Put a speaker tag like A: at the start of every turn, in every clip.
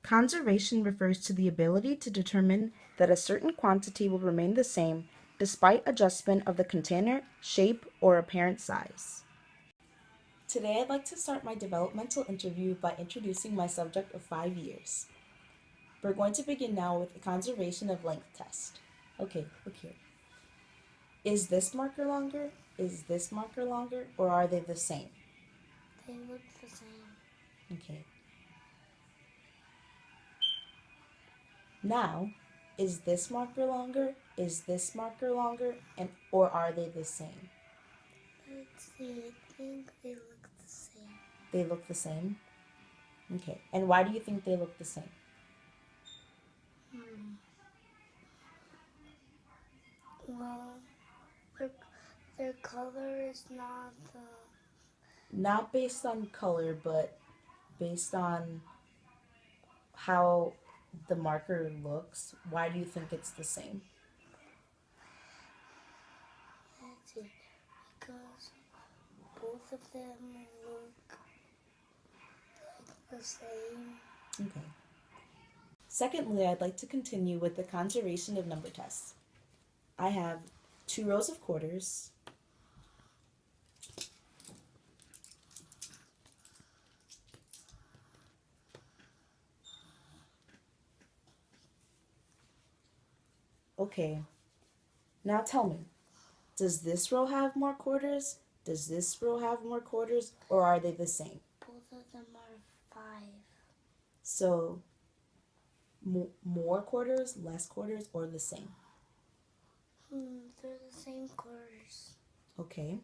A: Conservation refers to the ability to determine that a certain quantity will remain the same despite adjustment of the container, shape, or apparent size. Today I'd like to start my developmental interview by introducing my subject of 5 years. We're going to begin now with the conservation of length test. Okay, look here. Is this marker longer? Is this marker longer? Or are they the same?
B: They look the same.
A: Okay. Now, is this marker longer? Is this marker longer? Or are they the same?
B: Let's see, I think they look the same.
A: They look the same? Okay. And why do you think they look the same?
B: Well, their color is not
A: Not based on color, but based on how the marker looks. Why do you think it's the same?
B: let's see, because both of them look like the same.
A: Okay. Secondly, I'd like to continue with the conservation of number tests. I have 2 rows of quarters, okay. Now tell me, does this row have more quarters? Does this row have more quarters? Or are they the same?
B: Both of them are 5.
A: So, more quarters, less quarters, or the same?
B: They're the same colors.
A: Okay.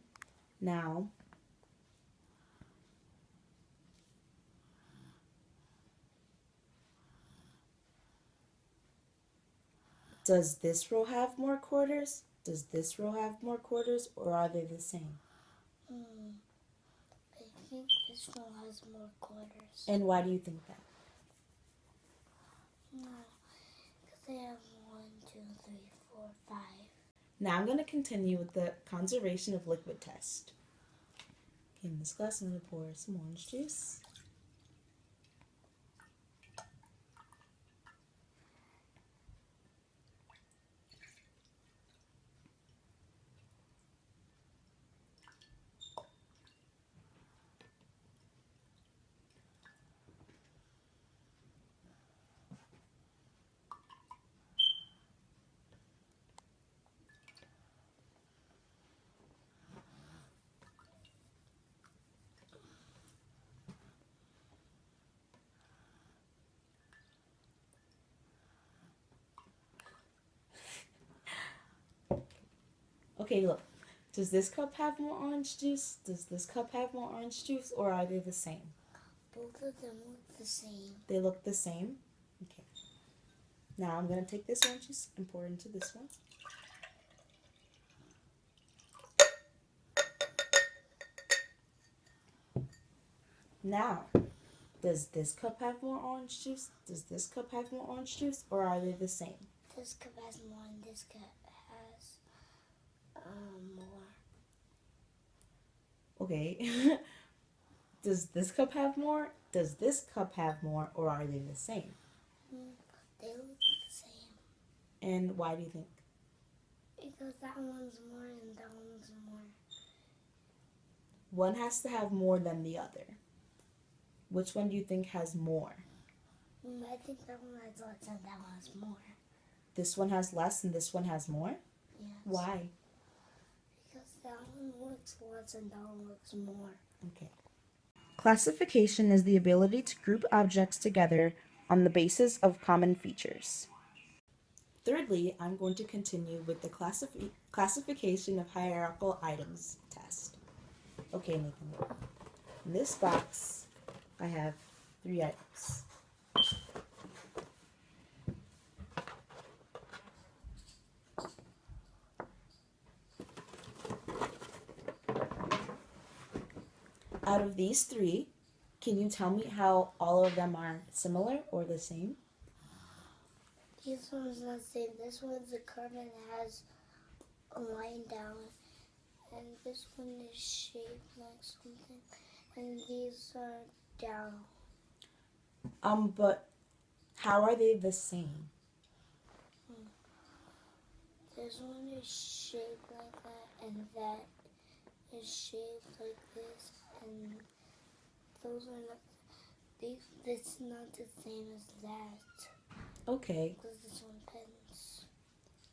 A: Now, does this row have more quarters? Does this row have more quarters? Or are they the same?
B: I think this one has more quarters.
A: And why do you think that?
B: No, because they have 1, 2, 3, 4, 5.
A: Now I'm going to continue with the conservation of liquid test. Okay, in this glass, I'm going to pour some orange juice. Okay, look. Does this cup have more orange juice? Does this cup have more orange juice? Or are they the same?
B: Both of them look the same.
A: They look the same? Okay. Now I'm going to take this orange juice and pour it into this one. Now, does this cup have more orange juice? Does this cup have more orange juice? Or are they the same?
B: This cup has more and this cup has more.
A: Okay. Does this cup have more? Does this cup have more? Or are they the same?
B: They look the same.
A: And why do you think?
B: Because that one's more and that one's more.
A: One has to have more than the other. Which one do you think has more?
B: I think that one has less and that one has more.
A: This one has less and this one has more?
B: Yes.
A: Why?
B: Because that one looks less and that one looks more.
A: Okay. Classification is the ability to group objects together on the basis of common features. Thirdly, I'm going to continue with the classification of hierarchical items test. Okay, Nathan. In this box, I have 3 items. Out of these 3, can you tell me how all of them are similar or the same?
B: This one's the same. This one's a curve and has a line down. And this one is shaped like something. And these are down.
A: But How are they the same?
B: This one is shaped like that, and that is shaped like this, and those are not. This is not the same as that.
A: Okay.
B: Because this one bends.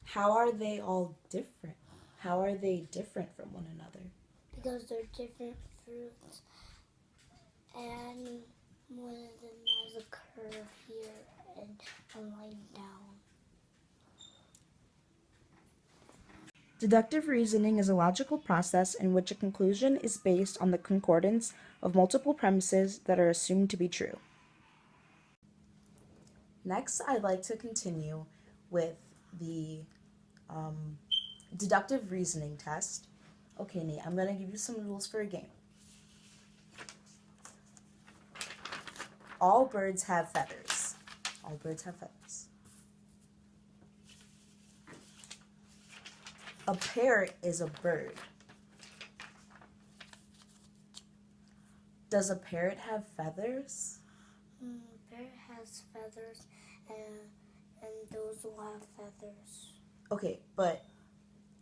A: How are they all different? How are they different from one another?
B: Because they're different fruits, and one of them has a curve here and a line down.
A: Deductive reasoning is a logical process in which a conclusion is based on the concordance of multiple premises that are assumed to be true. Next, I'd like to continue with the deductive reasoning test. Okay, Nate, I'm going to give you some rules for a game. All birds have feathers. All birds have feathers. A parrot is a bird. Does a parrot have feathers?
B: Parrot has feathers, and those will have feathers.
A: Okay, but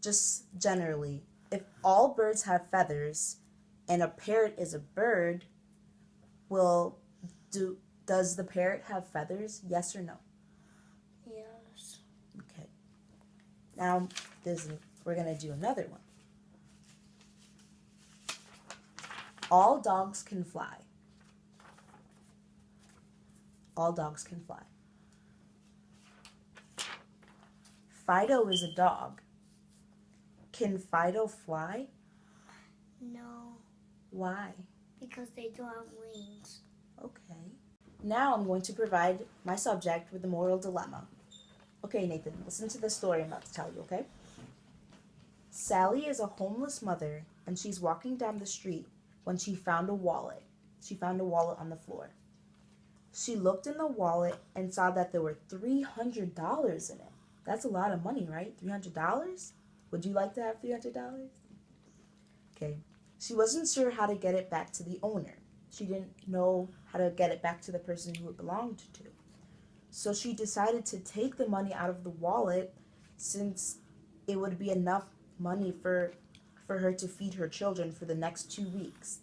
A: just generally, if all birds have feathers and a parrot is a bird, does the parrot have feathers? Yes or no?
B: Yes.
A: Okay. Now we're gonna do another one. All dogs can fly. All dogs can fly. Fido is a dog. Can Fido fly?
B: No.
A: Why?
B: Because they don't have wings.
A: Okay. Now I'm going to provide my subject with the moral dilemma. Okay, Nathan, listen to the story I'm about to tell you, okay? Sally is a homeless mother, and she's walking down the street when she found a wallet. She found a wallet on the floor. She looked in the wallet and saw that there were $300 in it. That's a lot of money, right? $300? Would you like to have $300? Okay. She wasn't sure how to get it back to the owner. She didn't know how to get it back to the person who it belonged to. So she decided to take the money out of the wallet since it would be enough money for her to feed her children for the next 2 weeks.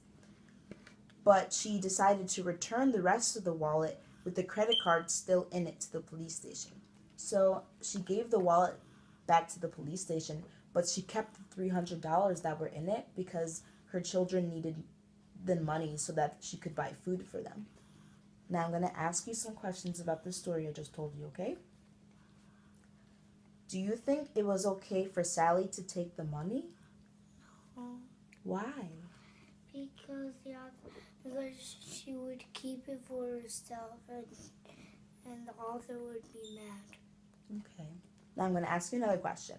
A: But she decided to return the rest of the wallet with the credit card still in it to the police station. So she gave the wallet back to the police station, but she kept the $300 that were in it because her children needed the money so that she could buy food for them. Now I'm going to ask you some questions about the story I just told you, okay? Do you think it was okay for Sally to take the money?
B: No.
A: Why?
B: Because she would keep it for herself, and the author would be mad.
A: Okay. Now I'm going to ask you another question.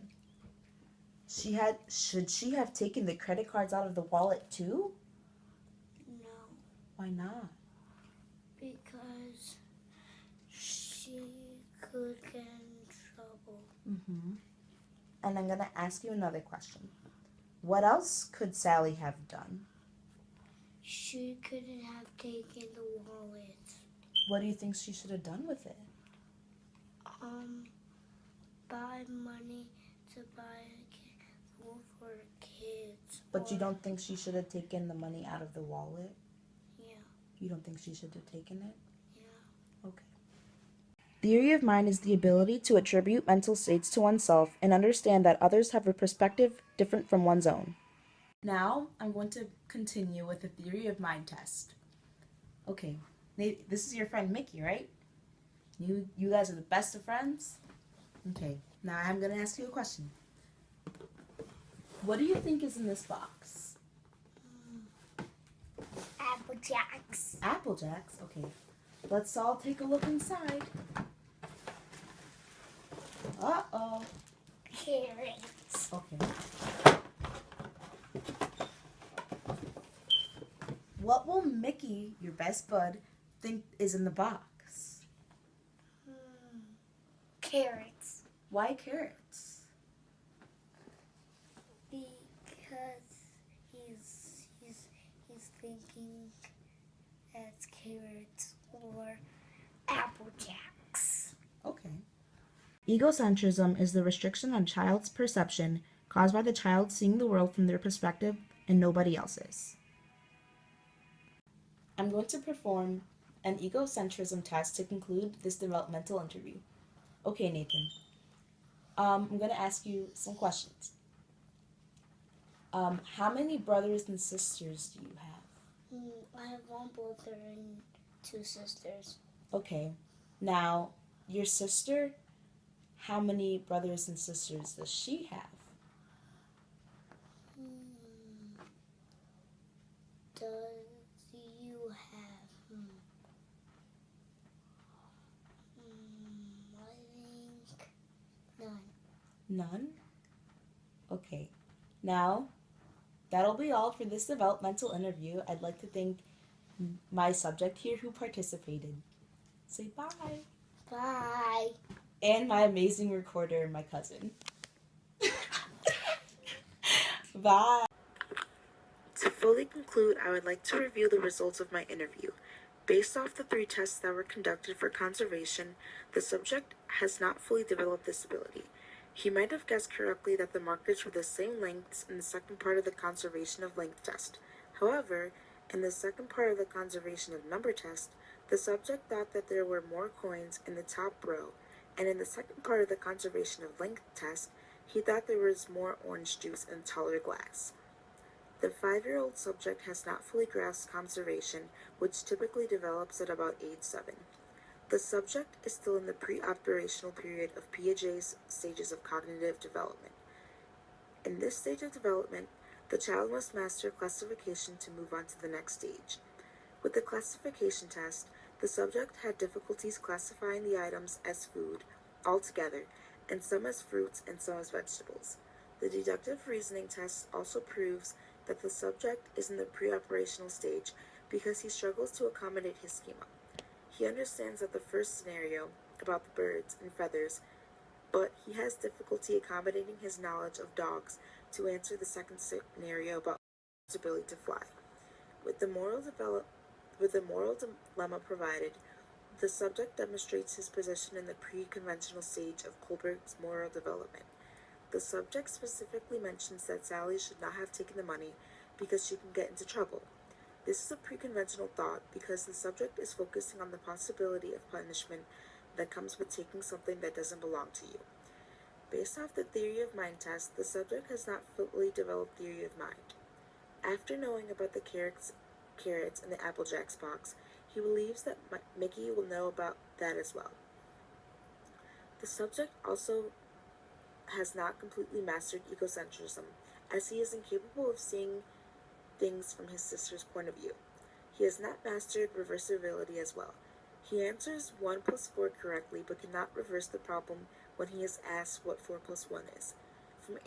A: Should she have taken the credit cards out of the wallet too?
B: No.
A: Why not?
B: Because she could get in trouble.
A: And I'm going to ask you another question. What else could Sally have done?
B: She couldn't have taken the wallet.
A: What do you think she should have done with it?
B: Buy money to buy food for kids.
A: But you don't think she should have taken the money out of the wallet?
B: Yeah.
A: You don't think she should have taken it?
B: Yeah.
A: Okay. Theory of mind is the ability to attribute mental states to oneself and understand that others have a perspective different from one's own. Now, I'm going to continue with the theory of mind test. Okay, this is your friend Mickey, right? You guys are the best of friends? Okay, now I'm going to ask you a question. What do you think is in this box?
B: Apple Jacks.
A: Apple Jacks? Okay. Let's all take a look inside. Uh-oh.
B: Carrots.
A: Okay. What will Mickey, your best bud, think is in the box?
B: Carrots.
A: Why carrots?
B: Because he's thinking that's carrots or Apple Jacks.
A: Egocentrism is the restriction on a child's perception caused by the child seeing the world from their perspective and nobody else's. I'm going to perform an egocentrism test to conclude this developmental interview. Okay, Nathan. I'm going to ask you some questions. How many brothers and sisters do you have?
B: I have one brother and two sisters.
A: Okay. Now, your sister, how many brothers and sisters does she have?
B: Does you have? I think none.
A: None? Okay. Now, that'll be all for this developmental interview. I'd like to thank my subject here who participated. Say bye.
B: Bye.
A: And my amazing recorder, my cousin. Bye. To fully conclude, I would like to review the results of my interview. Based off the 3 tests that were conducted for conservation, the subject has not fully developed this ability. He might have guessed correctly that the markers were the same lengths in the second part of the conservation of length test. However, in the second part of the conservation of number test, the subject thought that there were more coins in the top row, and in the second part of the conservation of length test, he thought there was more orange juice in a taller glass. The 5-year-old subject has not fully grasped conservation, which typically develops at about age 7. The subject is still in the pre-operational period of Piaget's stages of cognitive development. In this stage of development, the child must master classification to move on to the next stage. With the classification test, the subject had difficulties classifying the items as food altogether, and some as fruits and some as vegetables. The deductive reasoning test also proves that the subject is in the pre-operational stage because he struggles to accommodate his schema. He understands that the first scenario about the birds and feathers, but he has difficulty accommodating his knowledge of dogs to answer the second scenario about his ability to fly. With the moral dilemma provided, the subject demonstrates his position in the pre-conventional stage of Kohlberg's moral development. The subject specifically mentions that Sally should not have taken the money because she can get into trouble. This is a pre-conventional thought because the subject is focusing on the possibility of punishment that comes with taking something that doesn't belong to you. Based off the theory of mind test, the subject has not fully developed theory of mind. After knowing about the carrots in the Apple Jacks box, he believes that Mickey will know about that as well. The subject also has not completely mastered egocentrism, as he is incapable of seeing things from his sister's point of view. He has not mastered reversibility as well. He answers 1 plus 4 correctly, but cannot reverse the problem when he is asked what 4 plus 1 is. From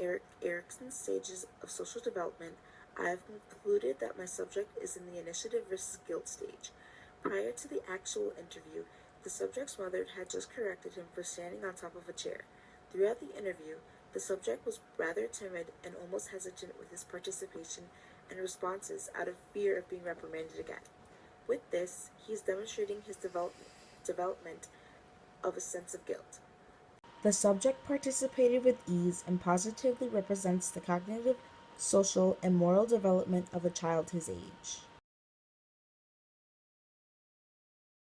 A: Erickson's stages of social development, I have concluded that my subject is in the initiative versus guilt stage. Prior to the actual interview, the subject's mother had just corrected him for standing on top of a chair. Throughout the interview, the subject was rather timid and almost hesitant with his participation and responses out of fear of being reprimanded again. With this, he is demonstrating his development of a sense of guilt. The subject participated with ease and positively represents the cognitive, social, and moral development of a child his age.